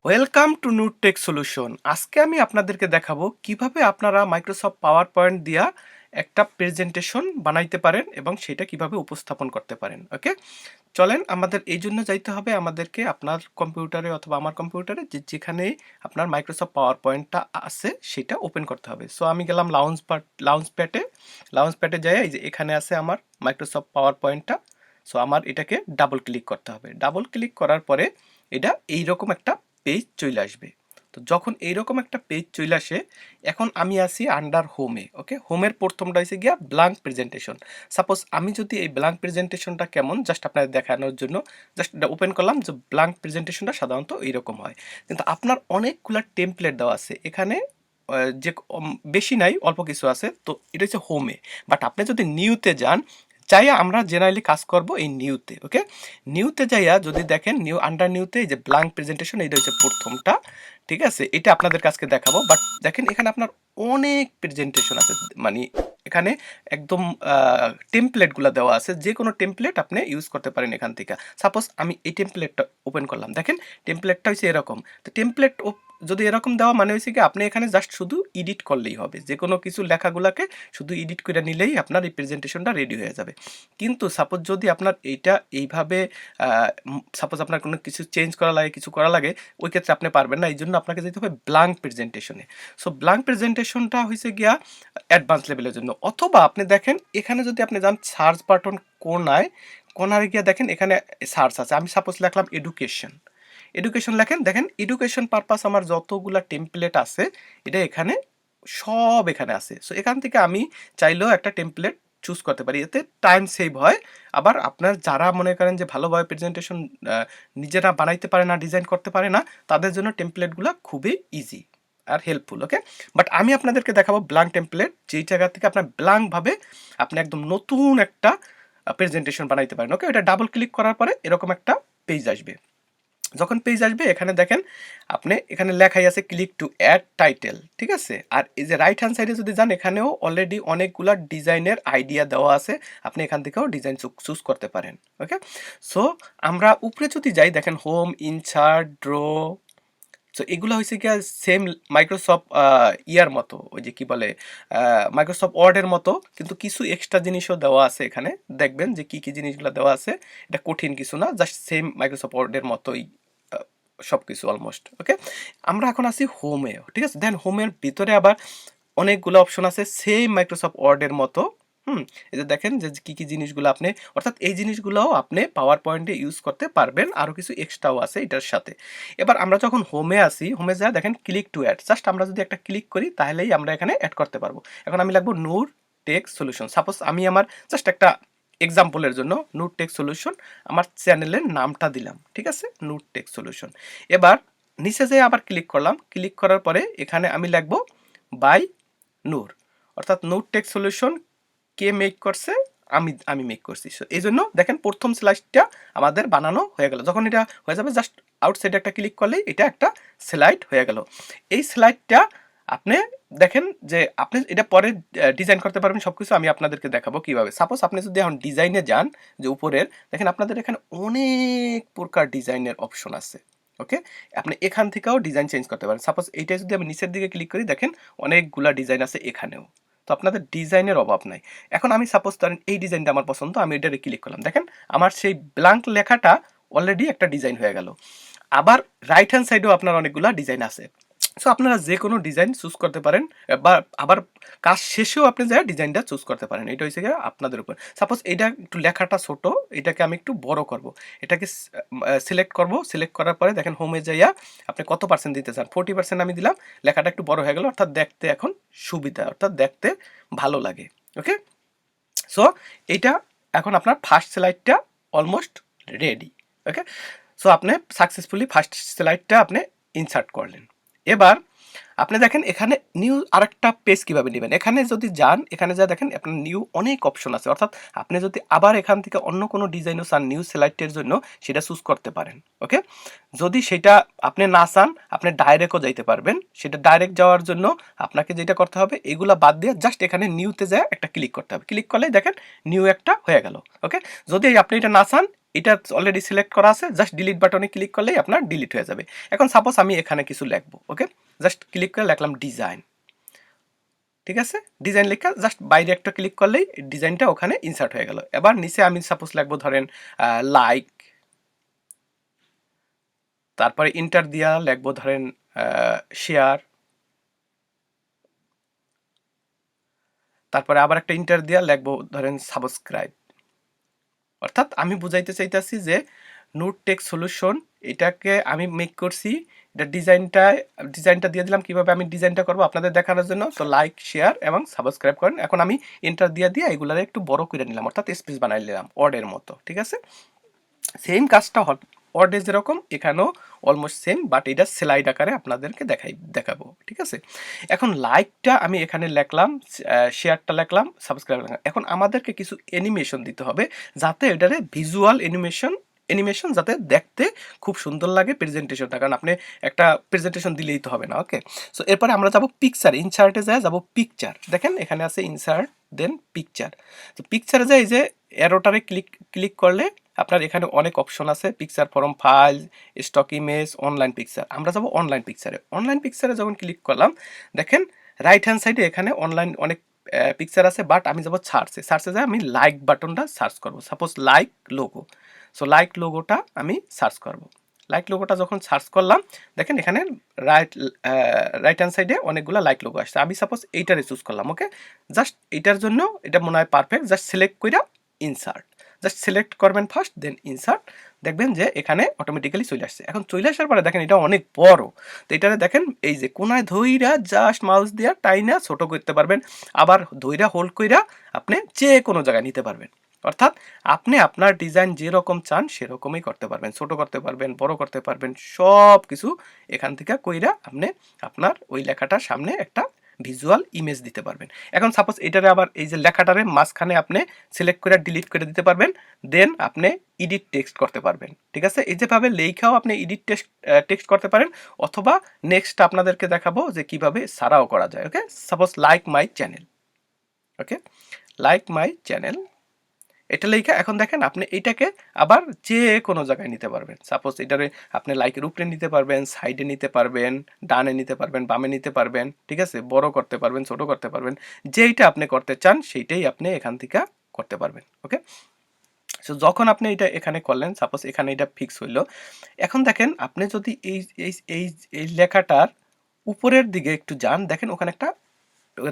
Welcome to নুরটেক solution. আজকে আমি আপনাদেরকে দেখাবো কিভাবে আপনারা মাইক্রোসফট পাওয়ার পয়েন্ট দিয়া একটা প্রেজেন্টেশন বানাইতে পারেন এবং সেটা কিভাবে উপস্থাপন করতে পারেন। ওকে, চলেন আমাদের এই জন্য যাইতে হবে আমাদেরকে আপনার কম্পিউটারে অথবা আমার কম্পিউটারে যেখানে আপনার মাইক্রোসফট পাওয়ার পয়েন্টটা আছে সেটা ওপেন করতে হবে। সো আমি গেলাম লাউঞ্জ প্যাডে যাই, এই যে এখানে আছে আমার মাইক্রোসফট পাওয়ার পয়েন্টটা। সো আমার এটাকে ডাবল ক্লিক করতে হবে। ডাবল ক্লিক করার পরে এটা এইরকম একটা পেজ চলে আসবে। তো যখন এইরকম একটা পেজ চলে আসে, এখন আমি আছি আন্ডার হোমে। ওকে, হোমের প্রথমটা হয়েছে গিয়া ব্ল্যাঙ্ক প্রেজেন্টেশন। সাপোজ আমি যদি এই ব্ল্যাঙ্ক প্রেজেন্টেশনটা কেমন জাস্ট আপনাদের দেখানোর জন্য জাস্ট ওপেন করলাম, যে ব্ল্যাঙ্ক প্রেজেন্টেশনটা সাধারণত এইরকম হয়, কিন্তু আপনার অনেকগুলো টেমপ্লেট দেওয়া আছে এখানে। যে বেশি নাই, অল্প কিছু আছে। তো এটা হচ্ছে হোমে, বাট আপনি যদি নিউতে যান, চাইয়া আমরা জেনারেলি কাজ করব এই নিউতে। ওকে, নিউতে যাইয়া যদি দেখেন নিউ আন্ডার নিউতে এই যে ব্ল্যাঙ্ক প্রেজেন্টেশন, এইটা হচ্ছে প্রথমটা। ঠিক আছে, এটা আপনাদের কাছকে দেখাবো। বাট দেখেন এখানে আপনার অনেক প্রেজেন্টেশন আছে, মানে এখানে একদম টেমপ্লেটগুলো দেওয়া আছে। যে কোনো টেমপ্লেট আপনি ইউজ করতে পারেন এখান থেকে। সাপোজ আমি এই টেমপ্লেটটা ওপেন করলাম, দেখেন টেমপ্লেটটা হচ্ছে এরকম। তো টেমপ্লেট যদি এরকম দেওয়া মানে হয়েছে কি আপনি এখানে জাস্ট শুধু এডিট করলেই হবে, যে কোনো কিছু লেখাগুলোকে শুধু এডিট করে নিলেই আপনার এই প্রেজেন্টেশনটা রেডি হয়ে যাবে। কিন্তু সাপোজ যদি আপনার এইটা এইভাবে সাপোজ আপনার কোনো কিছু চেঞ্জ করা লাগে, কিছু করা লাগে, ওই ক্ষেত্রে আপনি পারবেন না। এই জন্য আপনাকে যেতে হবে ব্ল্যাঙ্ক প্রেজেন্টেশনে। সো ব্ল্যাঙ্ক প্রেজেন্টেশনটা হয়েছে গিয়া অ্যাডভান্স লেভেলের জন্য। অথবা আপনি দেখেন এখানে যদি আপনি যান সার্চ বাটন কোনারে গিয়ে দেখেন এখানে সার্চ আছে। আমি সাপোজ লিখলাম এডুকেশন লেখেন, দেখেন এডুকেশন পারপাস আমার যতগুলা টেমপ্লেট আছে এটা এখানে সব এখানে আছে। সো এখান থেকে আমি চাইলেও একটা টেমপ্লেট চুজ করতে পারি, এতে টাইম সেভ হয়। আবার আপনার যারা মনে করেন যে ভালোভাবে প্রেজেন্টেশন নিজেরা বানাইতে পারে না, ডিজাইন করতে পারে না, তাদের জন্য টেমপ্লেটগুলো খুবই ইজি আর হেল্পফুল। ওকে, বাট আমি আপনাদেরকে দেখাবো ব্ল্যাঙ্ক টেমপ্লেট, যেই জায়গা থেকে আপনার ব্ল্যাঙ্কভাবে আপনি একদম নতুন একটা প্রেজেন্টেশন বানাইতে পারেন। ওকে, এটা ডাবল ক্লিক করার পরে এরকম একটা পেজ আসবে। যখন পেজ আসবে এখানে দেখেন আপনি এখানে লেখাই আছে ক্লিক টু অ্যাড টাইটেল। ঠিক আছে, আর এই যে রাইট হ্যান্ড সাইডে যদি যান এখানেও অলরেডি অনেকগুলো ডিজাইনের আইডিয়া দেওয়া আছে, আপনি এখান থেকেও ডিজাইন চুজ করতে পারেন। ওকে, সো আমরা উপরে যদি যাই দেখেন হোম, ইনসার্ট, ড্র। সো এগুলো হয়েছে কি সেম মাইক্রোসফট ইয়ার মতো, ওই যে কি বলে মাইক্রোসফট ওয়ার্ডের মতো, কিন্তু কিছু এক্সট্রা জিনিসও দেওয়া আছে এখানে। দেখবেন যে কি কি জিনিসগুলো দেওয়া আছে, এটা কঠিন কিছু না, জাস্ট সেম মাইক্রোসফট ওয়ার্ডের মতোই সব কিছু অলমোস্ট। ওকে, আমরা এখন আছি হোমে। ঠিক আছে, দেন হোমের ভিতরে আবার অনেকগুলো অপশন আছে সেম মাইক্রোসফট ওয়ার্ডের মতো। এই যে দেখেন যে কি কি জিনিসগুলো আপনি, অর্থাৎ এই জিনিসগুলোও আপনি পাওয়ার পয়েন্টে ইউজ করতে পারবেন, আরও কিছু এক্সট্রাও আছে এটার সাথে। এবার আমরা যখন হোমে আসি, হোমে যা দেখেন ক্লিক টু অ্যাড, জাস্ট আমরা যদি একটা ক্লিক করি তাহলেই আমরা এখানে অ্যাড করতে পারবো। এখন আমি লিখবো নূর টেক সলিউশন। সাপোজ আমি আমার জাস্ট একটা এক্সাম্পলের জন্য নূর টেক সলিউশন আমার চ্যানেলের নামটা দিলাম। ঠিক আছে, নূর টেক সলিউশন। এবার নিচে যেয়ে আবার ক্লিক করলাম, ক্লিক করার পরে এখানে আমি লিখবো বাই নূর, অর্থাৎ নূর টেক সলিউশন কে মেক করছে, আমি মেক করছি। এই জন্য দেখেন প্রথম স্লাইডটা আমাদের বানানো হয়ে গেল। যখন এটা হয়ে যাবে জাস্ট আউটসাইডে একটা ক্লিক করলেই এটা একটা স্লাইড হয়ে গেল। এই স্লাইডটা আপনি দেখেন যে আপনি এটা পরে ডিজাইন করতে পারবেন সব কিছু। আমি আপনাদেরকে দেখাবো কিভাবে। সাপোজ আপনি যদি এখন ডিজাইনে যান, যে উপরের দেখেন আপনাদের এখানে অনেক প্রকার ডিজাইনের অপশন আছে। ওকে, আপনি এখান থেকেও ডিজাইন চেঞ্জ করতে পারেন। সাপোজ এইটা যদি আমি নিচের দিকে ক্লিক করি, দেখেন অনেকগুলা ডিজাইন আছে এখানেও। তো আপনাদের ডিজাইনের অভাব নাই। এখন আমি সাপোজ ধরেন এই ডিজাইনটা আমার পছন্দ, আমি এটারে ক্লিক করলাম, দেখেন আমার সেই ব্ল্যাঙ্ক লেখাটা অলরেডি একটা ডিজাইন হয়ে গেল। আবার রাইট হ্যান্ড সাইডেও আপনার অনেকগুলা ডিজাইন আছে। সো আপনারা যে কোনো ডিজাইন চুজ করতে পারেন, বা আবার কাজ শেষেও আপনি যা ডিজাইনটা চুজ করতে পারেন। এটা হচ্ছে গিয়ে আপনাদের উপর। সাপোজ এটা একটু লেখাটা ছোট, এটাকে আমি একটু বড় করব, এটাকে সিলেক্ট করব। সিলেক্ট করার পরে দেখেন হোমে যাইয়া আপনি কত পার্সেন্ট দিতে চান, 40% আমি দিলাম। লেখাটা একটু বড় হয়ে গেল, অর্থাৎ দেখতে এখন সুবিধা, অর্থাৎ দেখতে ভালো লাগে। ওকে, সো এইটা এখন আপনার ফার্স্ট স্লাইডটা অলমোস্ট রেডি। ওকে, সো আপনি সাকসেসফুলি ফার্স্ট স্লাইডটা আপনি ইনসার্ট করলেন। এবার আপনি দেখেন এখানে নিউ আরেকটা পেজ কীভাবে নেবেন। এখানে যদি যান, এখানে যা দেখেন আপনার নিউ অনেক অপশন আছে, অর্থাৎ আপনি যদি আবার এখান থেকে অন্য কোনো ডিজাইনও চান নিউ স্লাইডের জন্য, সেটা চুজ করতে পারেন। ওকে, যদি সেটা আপনি না চান আপনি ডাইরেক্টও যাইতে পারবেন। সেটা ডাইরেক্ট যাওয়ার জন্য আপনাকে যেটা করতে হবে, এগুলা বাদ দিয়ে জাস্ট এখানে নিউতে যায় একটা ক্লিক করতে হবে। ক্লিক করলেই দেখেন নিউ একটা হয়ে গেল। ওকে, যদি আপনি এটা না চান এটা অলরেডি সিলেক্ট করা আছে, জাস্ট ডিলিট বাটনে ক্লিক করলেই আপনার ডিলিট হয়ে যাবে। এখন সাপোজ আমি এখানে কিছু লিখবো, ওকে, জাস্ট ক্লিক করে লিখলাম ডিজাইন, ঠিক আছে, ডিজাইন লেখা জাস্ট বাইরে একটা ক্লিক করলেই ডিজাইনটা ওখানে ইনসার্ট হয়ে গেল। এবার নিচে আমি সাপোজ লিখবো ধরেন লাইক, তারপরে ইন্টার দিয়া লিখবো ধরেন শেয়ার, তারপরে আবার একটা ইন্টার দিয়া লিখবো ধরেন সাবস্ক্রাইব। অর্থাৎ আমি বুঝাইতে চাইতেছি যে নোট টেক সলিউশন এটাকে আমি মেক করছি, এটা ডিজাইনটা দিয়ে দিলাম। কিভাবে আমি ডিজাইনটা করবো আপনাদের দেখানোর জন্য। তো লাইক, শেয়ার এবং সাবস্ক্রাইব করেন। এখন আমি এন্টার দিয়ে এগুলারে একটু বড় করে নিলাম, অর্থাৎ স্পেস বানাই নিলাম ওয়ার্ডের মতো, ঠিক আছে। সেম কাজটা ওয়ার্ডে যেরকম এখানেও অলমোস্ট সেম, বাট এটা স্লাইড আকারে আপনাদেরকে দেখাবো, ঠিক আছে। এখন লাইকটা আমি এখানে লিখলাম, শেয়ারটা লিখলাম, সাবস্ক্রাইব লিখলাম। এখন আমাদেরকে কিছু অ্যানিমেশন দিতে হবে যাতে এটারে ভিজুয়াল অ্যানিমেশন যাতে দেখতে খুব সুন্দর লাগে প্রেজেন্টেশনটা, কারণ আপনি একটা প্রেজেন্টেশন দিলেই তো হবে না, ওকে। সো এরপরে আমরা যাব পিকচার, ইনসার্টে যাব পিকচার, দেখেন এখানে আছে ইনসার্ট দেন পিকচার। তো পিকচারে এই যে অ্যারোটারে ক্লিক করলে আপনার এখানে অনেক অপশন আছে, picture form file, stock image, online picture. আমরা যাব অনলাইন পিকচারে যখন ক্লিক করলাম দেখেন রাইট হ্যান্ড সাইডে এখানে অনলাইন অনেক পিকচার আছে, বাট আমি যাব সার্চে যাই, আমি লাইক বাটনটা সার্চ করব, suppose like logo. So like লোগোটা আমি সার্চ করব। লাইক লোগোটা যখন সার্চ করলাম দেখেন এখানে রাইট হ্যান্ড সাইডে অনেকগুলো লাইক লোগো আসছে। আমি সাপোজ এইটারে চুজ করলাম, ওকে। জাস্ট এইটার জন্য এটা মনে হয় পারফেক্ট, জাস্ট সিলেক্ট কইরা ইনসার্ট, জাস্ট সিলেক্ট করবেন ফার্স্ট দেন ইনসার্ট, দেখবেন যে এখানে অটোমেটিক্যালি চলে আসছে। এখন চলে আসার পরে দেখেন এটা অনেক বড়, তো এটারে দেখেন এই যে কোনায় ধইরা জাস্ট মাউস দিয়া টাইনা ছোট করতে পারবেন, আবার ধইরা হোল্ড কইরা আপনি যে কোনো জায়গায় নিতে পারবেন। অর্থাৎ আপনি আপনার ডিজাইন যেরকম চান সেরকমই করতে পারবেন, ছোট করতে পারবেন, বড় করতে পারবেন, সব কিছু এখান থেকে কইরা আপনি আপনার ওই লেখাটার সামনে একটা ভিজুয়াল ইমেজ দিতে পারবেন। এখন সাপোজ এটারে আবার এই যে লেখাটারে মাঝখানে আপনি সিলেক্ট করে ডিলিট করে দিতে পারবেন, দেন আপনি এডিট টেক্সট করতে পারবেন, ঠিক আছে। এই যেভাবে লেখাও আপনি এডিট টেক্সট করতে পারেন, অথবা নেক্সট আপনাদেরকে দেখাবো যে কিভাবে সারাও করা যায়, okay. Suppose like my channel, okay, like my channel এটা লেখা। এখন দেখেন আপনি এইটাকে আবার যে কোনো জায়গায় নিতে পারবেন, সাপোজ এটারে আপনি লাইকের উপরে নিতে পারবেন, সাইডে নিতে পারবেন, ডানে নিতে পারবেন, বামে নিতে পারবেন, ঠিক আছে, বড় করতে পারবেন, ছোট করতে পারবেন, যেইটা আপনি করতে চান সেইটাই আপনি এখান থেকে করতে পারবেন, ওকে। সো যখন আপনি এটা এখানে করলেন, সাপোজ এখানে এটা ফিক্স হইলো। এখন দেখেন আপনি যদি এই এই এই এই লেখাটার উপরের দিকে একটু যান, দেখেন ওখানে একটা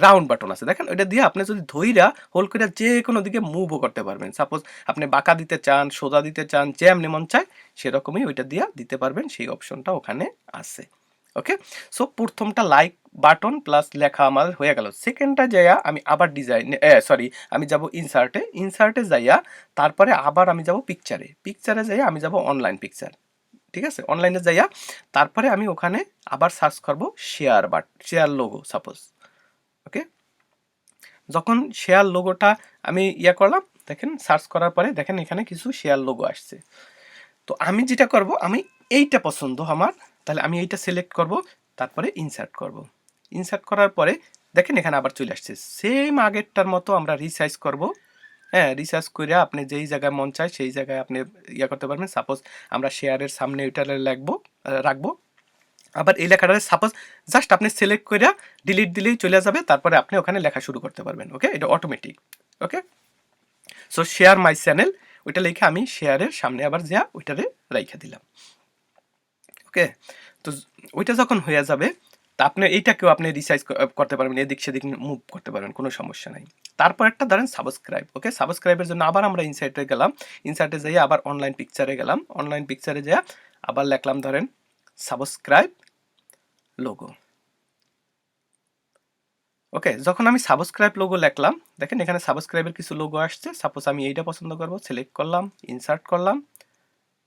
রাউন্ড বাটন আছে, দেখেন ওইটা দিয়ে আপনি যদি ধইরা হোল্ড করে যে কোনো দিকে মুভও করতে পারবেন। সাপোজ আপনি বাঁকা দিতে চান, সোজা দিতে চান, যেমনি মন চায় সেরকমই ওইটা দিয়ে দিতে পারবেন, সেই অপশনটা ওখানে আছে, ওকে। সো প্রথমটা লাইক বাটন প্লাস লেখা আমার হয়ে গেল। সেকেন্ডটা যাইয়া আমি আবার আমি যাব ইনসার্টে যাইয়া তারপরে আবার আমি যাব পিকচারে যাইয়া আমি যাব অনলাইন পিকচার, ঠিক আছে। অনলাইনে যাইয়া তারপরে আমি ওখানে আবার সার্চ করব শেয়ার লোগো সাপোজ, ওকে। যখন শেয়ার লোগোটা আমি করলাম, দেখেন সার্চ করার পরে দেখেন এখানে কিছু শেয়ার লোগো আসছে। তো আমি যেটা করব, আমি এইটা পছন্দ আমার, তাহলে আমি এইটা সিলেক্ট করব, তারপরে ইনসার্ট করার পরে দেখেন এখানে আবার চলে আসছে সেম আগেরটার মতো। আমরা রিসাইজ করব, হ্যাঁ, রিসার্চ করে আপনি যেই জায়গায় মন চায় সেই জায়গায় আপনি করতে পারবেন। সাপোজ আমরা শেয়ারের সামনে ওইটা রাখবো। আবার এই লেখাটা সাপোজ জাস্ট আপনি সিলেক্ট করে ডিলিট দিলেই চলে যাবে, তারপরে আপনি ওখানে লেখা শুরু করতে পারবেন, ওকে। এটা automatic, okay. So share my channel ওইটা লিখে আমি শেয়ারের সামনে আবার যা ওইটারে রাইখা দিলাম, ওকে। তো ওইটা যখন হয়ে যাবে তা আপনি এইটাকেও আপনি রিসাইজ করতে পারবেন, এদিক সেদিক মুভ করতে পারবেন, কোনো সমস্যা নাই। তারপর একটা ধরেন সাবস্ক্রাইব, ওকে। সাবস্ক্রাইবের জন্য আবার আমরা ইনসার্টে গেলাম, ইনসার্টে যাই আবার অনলাইন পিকচারে গেলাম, অনলাইন পিকচারে যাই আবার লিখলাম ধরেন সাবস্ক্রাইব লোগো, ওকে। যখন আমি সাবস্ক্রাইব লোগো লিখলাম দেখেন এখানে সাবস্ক্রাইবের কিছু লোগো আসছে। সাপোজ আমি এইটা পছন্দ করব, সিলেক্ট করলাম, ইনসার্ট করলাম,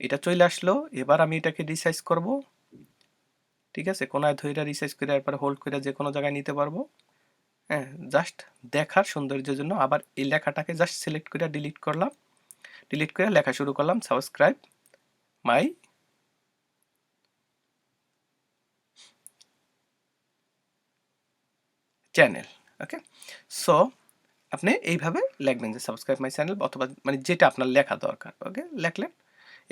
এটা চলে আসলো। এবার আমি এটাকে রিসাইজ করব, ঠিক আছে, কোনায় ধইরা রিসাইজ করে এরপর হোল্ড করে যে কোনো জায়গায় নিতে পারবো, হ্যাঁ, জাস্ট দেখার সৌন্দর্যের জন্য। আবার এই লেখাটাকে জাস্ট সিলেক্ট করে ডিলিট করলাম, ডিলিট করে লেখা শুরু করলাম subscribe my channel, okay. So আপনি এইভাবে লিখবেন যে সাবস্ক্রাইব মাই চ্যানেল, অথবা মানে যেটা আপনার লেখা দরকার, ওকে, লিখলেন।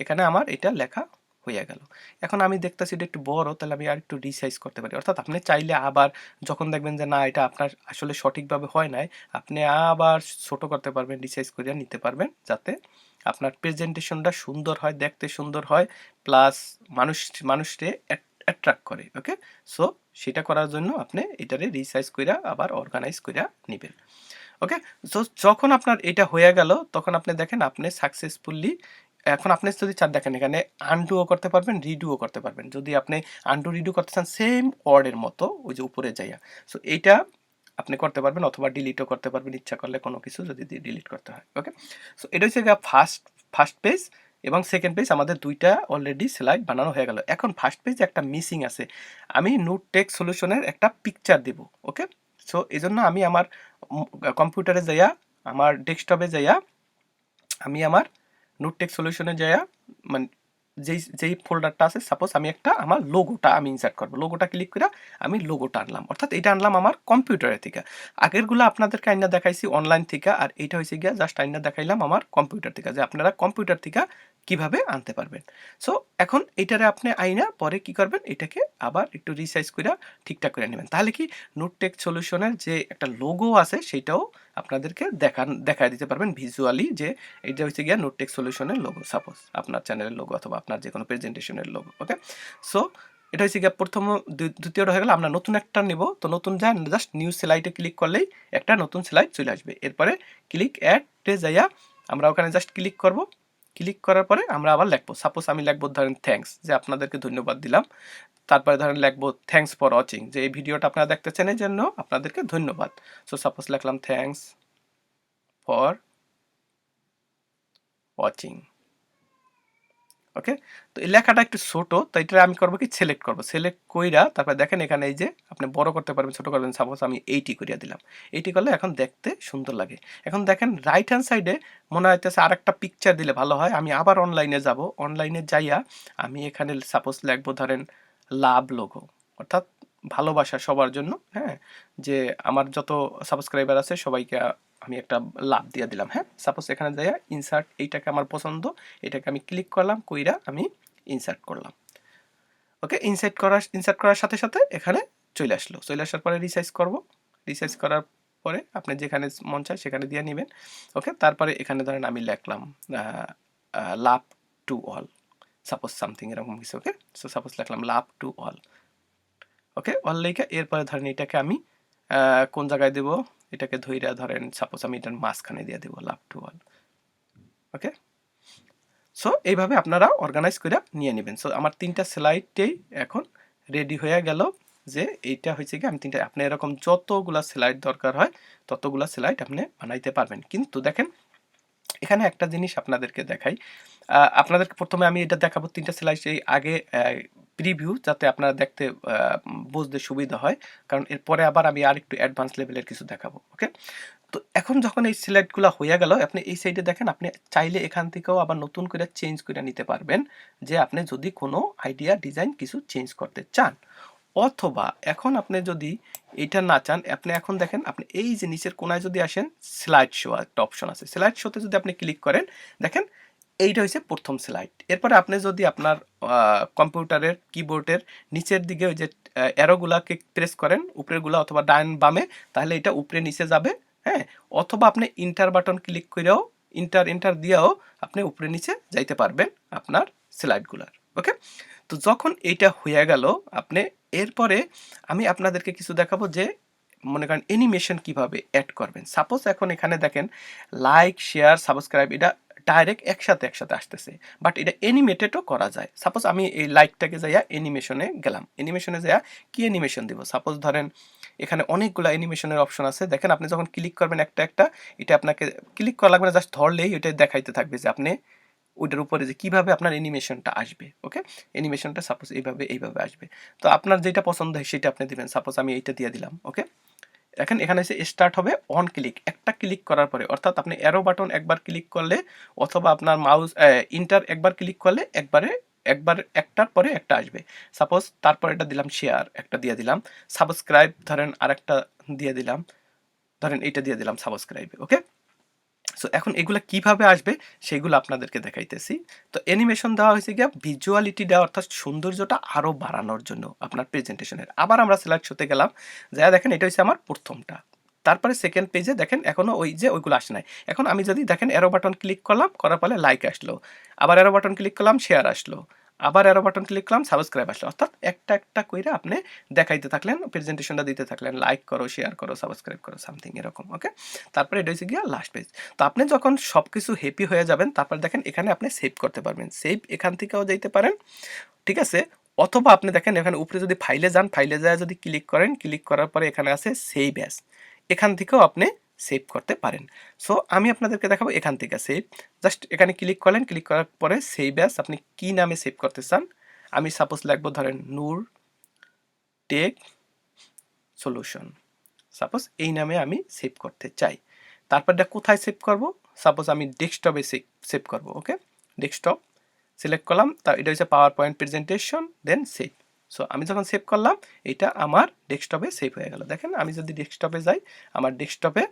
এখানে আমার এটা লেখা হয়ে গেল। এখন আমি দেখতেছি এটা একটু বড়, তাহলে আমি আর একটু রিসাইজ করতে পারি। অর্থাৎ আপনি চাইলে আবার যখন দেখবেন যে না এটা আপনার আসলে সঠিকভাবে হয় নাই, আপনি আবার ছোট করতে পারবেন, রিসাইজ করে নিতে পারবেন, যাতে আপনার প্রেজেন্টেশনটা সুন্দর হয়, দেখতে সুন্দর হয়, প্লাস মানুষকে অ্যাট্রাক্ট করে। ওকে, সো সেটা করার জন্য আপনি এটারে রিসাইজ কইরা আবার অর্গানাইজ কইরা নেবেন। ওকে, সো যখন আপনার এটা হয়ে গেল তখন আপনি দেখেন আপনি সাকসেসফুলি, এখন আপনি যদি চান দেখেন এখানে আনডুও করতে পারবেন, রিডুও করতে পারবেন। যদি আপনি আনডু রিডু করতে চান সেম ওয়ার্ডের মতো ওই যে উপরে যাইয়া, সো এইটা আপনি করতে পারবেন, অথবা ডিলিটও করতে পারবেন ইচ্ছা করলে, কোনো কিছু যদি ডিলিট করতে হয়। ওকে, সো এটা হচ্ছে ফার্স্ট পেজ এবং সেকেন্ড পেজ আমাদের দুইটা অলরেডি স্লাইড বানানো হয়ে গেল। এখন ফার্স্ট পেজে একটা মিসিং আছে, আমি নোট টেক্সট সলিউশনের একটা পিকচার দিব। ওকে, সো এই জন্য আমি আমার কম্পিউটারে যাইয়া, আমার ডেস্কটপে যাইয়া, আমি আমার নোট টেক্সট সলিউশনে যাইয়া, মানে যেই ফোল্ডারটা আছে, সাপোজ আমি একটা আমার লোগোটা আমি ইনসার্ট করবো, লোগোটা ক্লিক করে আমি লোগোটা আনলাম, অর্থাৎ এটা আনলাম আমার কম্পিউটারের থেকে। আগেরগুলো আপনাদেরকে আইনা দেখাইছি অনলাইন থেকে, আর এইটা হয়েছে গিয়া জাস্ট আইনা দেখাইলাম আমার কম্পিউটার থেকে, যে আপনারা কম্পিউটার থেকে কিভাবে আনতে পারবেন। সো এখন এইটারে আপনি আইনা পরে কি করবেন, এটাকে আবার একটু রিসাইজ করে ঠিকঠাক করে নেবেন, তাহলে কি নোট টেক্সট সলিউশনের যে একটা লোগো আছে সেইটাও আপনাদেরকে দেখায় দিতে পারবেন ভিজুয়ালি, যে এটা হচ্ছে গিয়া নোট টেক্সট সলিউশনের লোগো, সাপোজ আপনার চ্যানেলের লোগো অথবা আপনার যে কোনো প্রেজেন্টেশনের লোগো। ওকে, সো এটা হচ্ছে গিয়া প্রথম, দ্বিতীয়টা হয়ে গেল। আমরা নতুন একটা নেব, তো নতুন যা জাস্ট নিউ স্লাইডে ক্লিক করলেই একটা নতুন স্লাইড চলে আসবে। এরপরে ক্লিক অ্যাডে যাইয়া আমরা ওখানে জাস্ট ক্লিক করব, ক্লিক করার পরে আমরা আবার লিখবো, সাপোজ আমি লিখবো ধরেন থ্যাঙ্কস, যে আপনাদেরকে ধন্যবাদ দিলাম। তারপরে ধরেন লিখবো থ্যাঙ্কস ফর ওয়াচিং, যে এই ভিডিওটা আপনারা দেখতেছেন এই জন্য আপনাদেরকে ধন্যবাদ। সো সাপোজ লিখলাম থ্যাঙ্কস ফর ওয়াচিং। ওকে, তো এই লেখাটা একটু ছোট, তো এটা আমি করবো কি, সিলেক্ট করবো, সিলেক্ট কইরা তারপরে দেখেন এখানে এই যে আপনি বড় করতে পারবেন, ছোট করবেন, সাপোজ আমি 80 করিয়া দিলাম। 80 করলে এখন দেখতে সুন্দর লাগে। এখন দেখেন রাইট হ্যান্ড সাইডে মনে হইতেছে আর একটা পিকচার দিলে ভালো হয়, আমি আবার অনলাইনে যাব, অনলাইনে যাইয়া আমি এখানে সাপোজ লিখবো ধরেন লাভ লোগো, অর্থাৎ ভালোবাসা সবার জন্য, হ্যাঁ, যে আমার যত সাবস্ক্রাইবার আছে সবাইকে আমি একটা লাভ দিয়ে দিলাম। হ্যাঁ, সাপোজ এখানে যাইয়া ইনসার্ট, এইটাকে আমার পছন্দ, এটাকে আমি ক্লিক করলাম, কইরা আমি ইনসার্ট করলাম। ওকে, ইনসার্ট করার সাথে সাথে এখানে চলে আসলো, চলে আসার পরে রিসাইজ করব, রিসাইজ করার পরে আপনি যেখানে মন চায় সেখানে দিয়ে নেবেন। ওকে, তারপরে এখানে ধরেন আমি লিখলাম love to all, suppose something এরকম কিছু। ওকে, সো সাপোজ লিখলাম love to all. Okay, all লেখা এরপরে ধরেন এটাকে আমি কোন জায়গায় দেব, এটাকে ধইরা ধরেন সাপোজ আমি এটার মাঝখানে দিয়ে দেবো love to all. Okay, so এইভাবে আপনারা অর্গানাইজ করে নিয়ে নেবেন। সো আমার 3টা স্লাইডেই এখন রেডি হয়ে গেল, যে এইটা হয়েছে কি আমি 3টা, আপনি এরকম যতগুলা স্লাইড দরকার হয় ততগুলা স্লাইড আপনি বানাইতে পারবেন। কিন্তু দেখেন এখানে একটা জিনিস আপনাদেরকে দেখাই, আপনাদেরকে প্রথমে আমি এটা দেখাবো 3টা স্লাইড এই আগে প্রিভিউ, যাতে আপনারা দেখতে বুঝতে সুবিধা হয়, কারণ এরপরে আবার আমি আর একটু অ্যাডভান্স লেভেলের কিছু দেখাবো। ওকে, তো এখন যখন এই সিলেক্টগুলো হয়ে গেল, আপনি এই সাইডে দেখেন আপনি চাইলে এখান থেকেও আবার নতুন করে চেঞ্জ করে নিতে পারবেন, যে আপনি যদি কোনো আইডিয়া ডিজাইন কিছু চেঞ্জ করতে চান, অথবা এখন আপনি যদি এটা না চান, আপনি এখন দেখেন আপনি এই যে নিচের কোনায় যদি আসেন, স্লাইড শো একটা অপশন আছে, স্লাইড শোতে যদি আপনি ক্লিক করেন, দেখেন এইটা হচ্ছে প্রথম স্লাইড। এরপরে আপনি যদি আপনার কম্পিউটারের কিবোর্ডের নিচের দিকে ওই যে অ্যারোগুলাকে প্রেস করেন, উপরেরগুলা অথবা ডান বামে, তাহলে এটা উপরে নিচে যাবে। হ্যাঁ, অথবা আপনি ইন্টার বাটন ক্লিক করেও ইন্টার দিয়েও আপনি উপরে নিচে যাইতে পারবেন আপনার স্লাইডগুলার। ওকে, তো যখন এইটা হয়ে গেল আপনি, এরপরে আমি আপনাদেরকে কিছু দেখাবো, যে মনে করেন অ্যানিমেশন কিভাবে অ্যাড করবেন। সাপোজ এখন এখানে দেখেন লাইক, শেয়ার, সাবস্ক্রাইব, এটা ডাইরেক্ট একসাথে আসতেছে, বাট এটা অ্যানিমেটেডও করা যায়। সাপোজ আমি এই লাইকটাকে যাইয়া অ্যানিমেশনে গেলাম, অ্যানিমেশনে যাইয়া কি অ্যানিমেশন দিব, সাপোজ ধরেন এখানে অনেকগুলো অ্যানিমেশনের অপশন আছে, দেখেন আপনি যখন ক্লিক করবেন একটা একটা, এটা আপনাকে ক্লিক করা লাগবে না, জাস্ট ধরলেই এটা দেখাইতে থাকবে যে আপনি ওইটার উপরে যে কিভাবে আপনার অ্যানিমেশনটা আসবে। ওকে, অ্যানিমেশনটা সাপোজ এইভাবে আসবে, তো আপনার যেটা পছন্দ হয় সেটা আপনি দিবেন। সাপোজ আমি এইটা দিয়ে দিলাম। ওকে, এখন এখানে এসে স্টার্ট হবে অন ক্লিক, একটা ক্লিক করার পরে, অর্থাৎ আপনি অ্যারো বাটন একবার ক্লিক করলে অথবা আপনার মাউস ইন্টার একবার ক্লিক করলে একবার একটার পরে একটা আসবে। সাপোজ তারপর এটা দিলাম শেয়ার, একটা দিয়ে দিলাম, সাবস্ক্রাইব ধরেন আরেকটা দিয়ে দিলাম, ধরেন এইটা দিয়ে দিলাম সাবস্ক্রাইব। ওকে, সো এখন এগুলা কিভাবে আসবে সেগুলো আপনাদেরকে দেখাইতেছি। তো অ্যানিমেশন দেওয়া হয়েছে গিয়া ভিজুয়ালিটি দেওয়া, অর্থাৎ সৌন্দর্যটা আরও বাড়ানোর জন্য আপনার প্রেজেন্টেশনের। আবার আমরা সিলেক্ট হতে গেলাম, যা দেখেন এটা হচ্ছে আমার প্রথমটা। তারপরে সেকেন্ড পেজে দেখেন এখনো ওই যে ওইগুলো আসে নাই। এখন আমি যদি দেখেন অ্যারো বাটন ক্লিক করলাম, করার ফলে লাইক আসলো, আবার অ্যারো বাটন ক্লিক করলাম শেয়ার আসলো, আবার অ্যারো বাটন ক্লিক করলাম সাবস্ক্রাইব আসলো। অর্থাৎ একটা একটা কইরা আপনি দেখাইতে থাকলেন, প্রেজেন্টেশনটা দিতে থাকলেন, লাইক করো, শেয়ার করো, সাবস্ক্রাইব করো, সামথিং এরকম। ওকে, তারপরে এটা হচ্ছে গিয়া লাস্ট পেজ। তো আপনি যখন সব কিছু হ্যাপি হয়ে যাবেন, তারপর দেখেন এখানে আপনি সেভ করতে পারবেন। সেভ এখান থেকেও যাইতে পারেন, ঠিক আছে। অথবা আপনি দেখেন এখানে উপরে যদি ফাইলে যান, ফাইলে যায় যদি ক্লিক করেন, ক্লিক করার পরে এখানে আছে সেভ অ্যাজ, এখান থেকেও আপনি সেভ করতে পারেন। সো আমি আপনাদেরকে দেখাবো এখান থেকে সেভ। জাস্ট এখানে ক্লিক করলেন, ক্লিক করার পরে সেভ অ্যাজ, আপনি কি নামে সেভ করতে চান। আমি সাপোজ লিখবো ধরেন নূর টেক সলিউশন, সাপোজ এই নামে আমি সেভ করতে চাই। তারপর এটা কোথায় সেভ করব, সাপোজ আমি ডেস্কটপে সেভ করব। ওকে, ডেস্কটপ সিলেক্ট করলাম, তা এটা হচ্ছে পাওয়ার পয়েন্ট প্রেজেন্টেশন, দেন সেভ। সো আমি যখন সেভ করলাম এটা আমার ডেস্কটপে সেভ হয়ে গেল। দেখেন আমি যদি ডেস্কটপে যাই, আমার ডেস্কটপে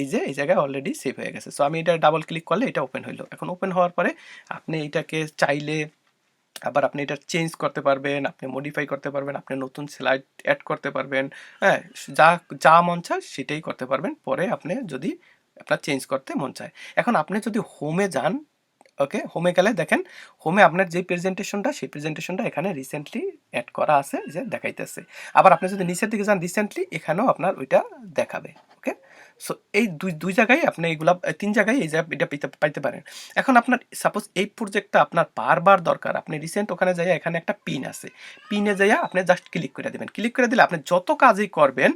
এই যে এই জায়গায় অলরেডি সেভ হয়ে গেছে। সো আমি এটা ডাবল ক্লিক করলে এটা ওপেন হইলো। এখন ওপেন হওয়ার পরে আপনি এটাকে চাইলে আবার আপনি এটা চেঞ্জ করতে পারবেন, আপনি মডিফাই করতে পারবেন, আপনি নতুন স্লাইড অ্যাড করতে পারবেন, হ্যাঁ, যা যা মন চায় সেটাই করতে পারবেন। পরে আপনি যদি আপনার চেঞ্জ করতে মন চায়। এখন আপনি যদি হোমে যান, ওকে, হোমে গেলে দেখেন হোমে আপনার যে প্রেজেন্টেশনটা, সেই প্রেজেন্টেশনটা এখানে রিসেন্টলি অ্যাড করা আছে, যে দেখাইতেছে। আবার আপনি যদি নিচের দিকে যান রিসেন্টলি, এখানেও আপনার ওইটা দেখাবে। ওকে, সো এই দুই দুই জায়গায় আপনি এইগুলা, তিন জায়গায় এই এটা পাইতে পারেন। এখন আপনার সাপোজ এই প্রজেক্টটা আপনার বারবার দরকার, আপনি রিসেন্ট ওখানে যাইয়া এখানে একটা পিন আছে, পিনে যাইয়া আপনি জাস্ট ক্লিক করে দেবেন। ক্লিক করে দিলে আপনি যত কাজই করবেন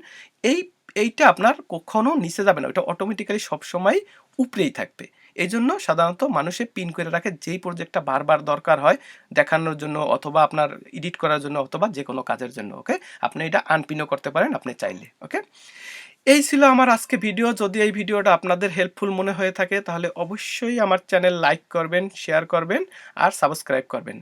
এইটা আপনার কখনো নিচে যাবে না, ওইটা অটোমেটিক্যালি সবসময় উপরেই থাকবে। এই জন্য সাধারণত মানুষে পিন করে রাখে যেই প্রজেক্টটা বারবার দরকার হয় দেখানোর জন্য, অথবা আপনার এডিট করার জন্য, অথবা যে কোনো কাজের জন্য। ওকে, আপনি এটা আনপিনও করতে পারেন আপনি চাইলে। ওকে, এই ছিল আমার আজকে ভিডিও। যদি এই ভিডিওটা আপনাদের হেল্পফুল মনে হয়ে থাকে তাহলে অবশ্যই আমার চ্যানেল লাইক করবেন, শেয়ার করবেন আর সাবস্ক্রাইব করবেন।